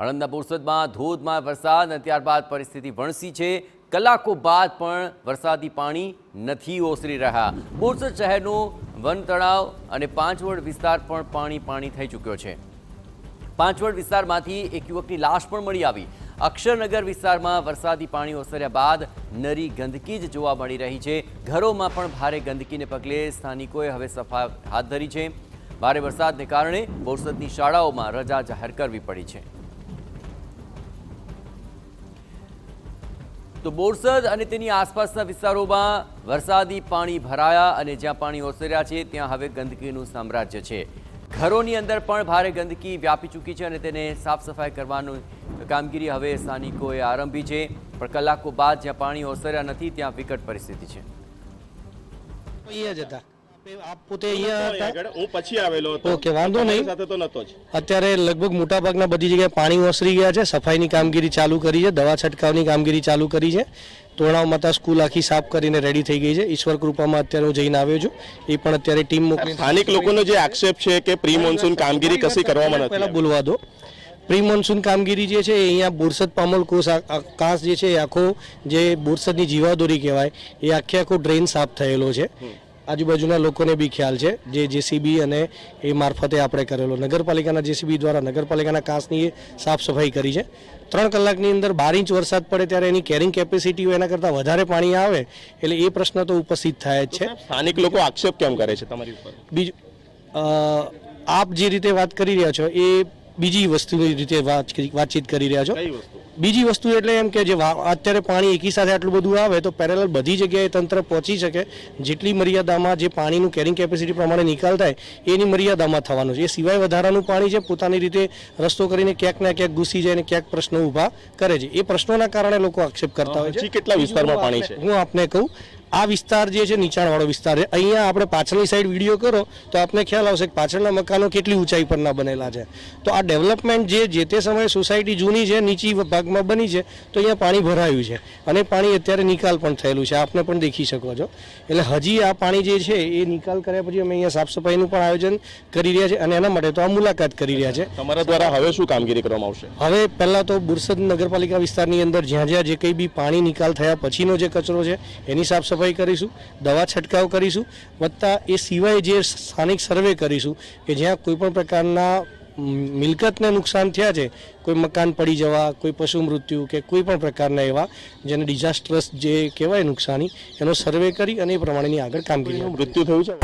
આણંદના બોરસદમાં ધોધમાર વરસાદ અને ત્યારબાદ પરિસ્થિતિ વણસી છે। કલાકો બાદ પણ વરસાદી પાણી નથી ઓસરી રહ્યા। બોરસદ શહેરનો વન તળાવ અને પાંચવડ વિસ્તાર પણ પાણી થઈ ચૂક્યો છે। પાંચવડ વિસ્તારમાંથી એક યુવકની લાશ પણ મળી આવી। અક્ષરનગર વિસ્તારમાં વરસાદી પાણી ઓસર્યા બાદ નરી ગંદકી જ જોવા મળી રહી છે। ઘરોમાં પણ ભારે ગંદકીને પગલે સ્થાનિકોએ હવે સફાઈ હાથ ધરી છે। ભારે વરસાદને કારણે બોરસદની શાળાઓમાં રજા જાહેર કરવી પડી છે। તો બોરસદ અને તેની આસપાસના વિસ્તારોમાં વરસાદી પાણી ભરાયા અને જ્યાં પાણી ઓસર્યા છે ત્યાં હવે ગંદકીનું સામ્રાજ્ય છે। ઘરોની અંદર પણ ભારે ગંદકી વ્યાપી ચૂકી છે અને તેને સાફ સફાઈ કરવાની કામગીરી હવે સ્થાનિકોએ આરંભી છે। પણ કલાકો બાદ જ્યાં પાણી ઓસર્યા નથી ત્યાં વિકટ પરિસ્થિતિ છે। ઓકે, વાંધો નહીં। અત્યારે લગભગ મોટા ભાગના બધી જગ્યાએ પાણી ઓસરી ગયા છે। સફાઈની કામગીરી ચાલુ કરી છે, દવા છંટકાવની કામગીરી ચાલુ કરી છે। તોરણાવ માતા સ્કૂલ આખી સાફ કરીને રેડી થઈ ગઈ છે। ઈશ્વર કૃપામાં અત્યારે હું જઈને આવ્યો છું। એ પણ અત્યારે ટીમ મોકલી। સ્થાનિક લોકોનો જે આક્ષેપ છે કે પ્રી મોન્સૂન કામગીરી કશી કરવામાં નથી, પહેલા બોલવા દો। પ્રી મોન્સૂન કામગીરી જે છે અહીંયા બોરસદ પામોલ કાંસ જે છે એ આખો જે બોરસદની જીવાદોરી કહેવાય એ આખો ડ્રેન સાફ થયેલો છે। આજુબાજુના લોકોને બી ખ્યાલ છે। જે જેસીબી અને એ મારફતે આપણે કરેલો, નગરપાલિકાના જેસીબી દ્વારા નગરપાલિકાના કાંસની સાફ સફાઈ કરી છે। 3 કલાકની અંદર 12 ઇંચ વરસાદ પડે ત્યારે એની કેરિંગ કેપેસિટી હોય એના કરતાં વધારે પાણી આવે એટલે એ પ્રશ્ન તો ઉપસ્થિત થાય જ છે। સ્થાનિક લોકો આક્ષેપ કેમ કરે છે તમારી ઉપર? બીજું, આપ જે રીતે વાત કરી રહ્યા છો એ બીજી વસ્તુની રીતે વાતચીત કરી રહ્યા છો। બીજી વસ્તુ એટલે એમ કે જે અત્યારે પાણી એકી સાથે આટલું બધું આવે તો પેરેલલ બધી જગ્યાએ તંત્ર પહોંચી શકે। જેટલી મર્યાદામાં જે પાણીનું કેરિંગ કેપેસિટી પ્રમાણે નિકાલ થાય એની મર્યાદામાં થવાનું છે। એ સિવાય વધારાનું પાણી છે પોતાની રીતે રસ્તો કરીને ક્યાંક ને ક્યાંક ઘૂસી જાય અને ક્યાંક પ્રશ્નો ઊભા કરે છે। એ પ્રશ્નોના કારણે લોકો આક્ષેપ કરતા હોય છે। કેટલા વિસ્તારમાં પાણી છે? હું આપને કહું, આ વિસ્તાર જે છે નીચાણવાળો વિસ્તાર છે। અહીંયા આપણે પાછળની સાઈડ વિડીયો કરો તો આપને ખ્યાલ આવશે કે પાછળના મકાનો કેટલી ઊંચાઈ પરના બનેલા છે। તો આ ડેવલપમેન્ટ જે તે સમયે સોસાયટી જૂની છે, નીચી ભાગમાં બની છે, તો અહીંયા પાણી ભરાયું છે અને પાણી અત્યારે નિકાલ પણ થયેલું છે, આપને પણ દેખી શકો છો। એટલે હજી આ પાણી જે છે એ નિકાલ કર્યા પછી અમે અહીંયા સાફ સફાઈનું પણ આયોજન કરી રહ્યા છીએ અને એના માટે તો આ મુલાકાત કરી રહ્યા છે। તમારા દ્વારા હવે શું કામગીરી કરવામાં આવશે? હવે પહેલાં તો બોરસદ નગરપાલિકા વિસ્તારની અંદર જ્યાં જે કંઈ બી પાણી નિકાલ થયા પછીનો જે કચરો છે એની સાફ સફાઈ કરીશું, દવા છંટકાવ કરીશું, વત્તા એ સિવાય જે સ્થાનિક સર્વે કરીશું કે જ્યાં કોઈપણ પ્રકારના મિલકતને નુકસાન થયા છે, કોઈ મકાન પડી જવા, કોઈ પશુ મૃત્યુ કે કોઈ પણ પ્રકારના એવા જેને ડિઝાસ્ટરસ જે કહેવાય નુકસાની, એનો સર્વે કરી અને એ પ્રમાણેની આગળ કામગીરી। મૃત્યુ થયું છે?